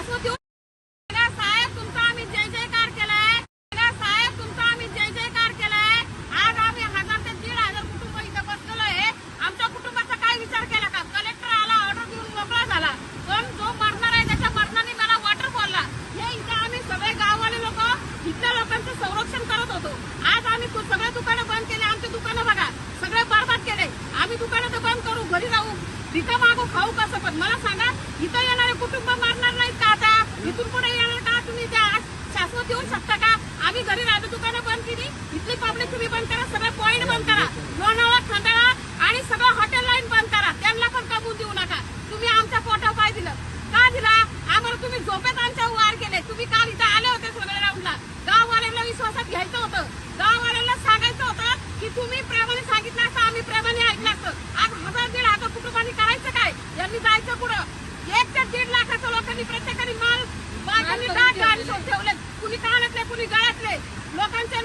शाश्वत देऊ साहेब तुमचा आम्ही जय जयकार केलाय साहेब तुमचा आम्ही जय जयकार केलाय। आज आम्ही 1000 ते 1500 कुटुंब इथं बसलेलो आहे। आमच्या कुटुंबाचा काय विचार केला का? कलेक्टर आला ऑर्डर देऊन मोकळा झाला, पण जो मरणार आहे त्याच्या मरणाने मला वॉटर बोलला। हे इथं आम्ही सगळे गाववाले लोक इथल्या लोकांचं संरक्षण करत होतो। आज आम्ही सगळे दुकानं बंद केले, आमचे दुकानं बघा सगळे बरबाद केले। आम्ही दुकानं तर बंद करू, घरी जाऊ, भिका मागू, खाऊ कसं? पण मला सांगा इथं येणारे कुटुंब मरणार नाहीत का? आता इथून पुढे येणार का? तुम्ही त्या शाश्वत देऊ शकता का? आम्ही घरी राहतो, दुकानं बंद केली, इथली पब्लिक तुम्ही बंद करा, सगळे पॉईंट बंद करा, लोणावळा, खंडाळा आणि सगळं हॉटेल लाईन बंद करा, त्यांना पण कमवून देऊ नका। तुम्ही आमच्या पोटावर काय दिलं? का दिला? आम्हाला तुम्ही झोपेत आमच्या वार केले। तुम्ही काल इथं आले होते सगळे राऊंडला, गाववाल्यांना विश्वासात घ्यायचं होतं, गाववाल्यांना सांगायचं होतं की तुम्ही प्रेमाने सांगितलं असतं, आम्ही प्रेमाने ऐकलं असतं। आज 1000-1500 कुटुंबांनी करायचं काय? यांनी जायचं पुढं। 1 ते 1.5 लाखाच्या लोकांनी प्रत्येकाने माल बागांनी डाग ठेवले, कुणी कानातले, कुणी गळ्यातले, लोकांचे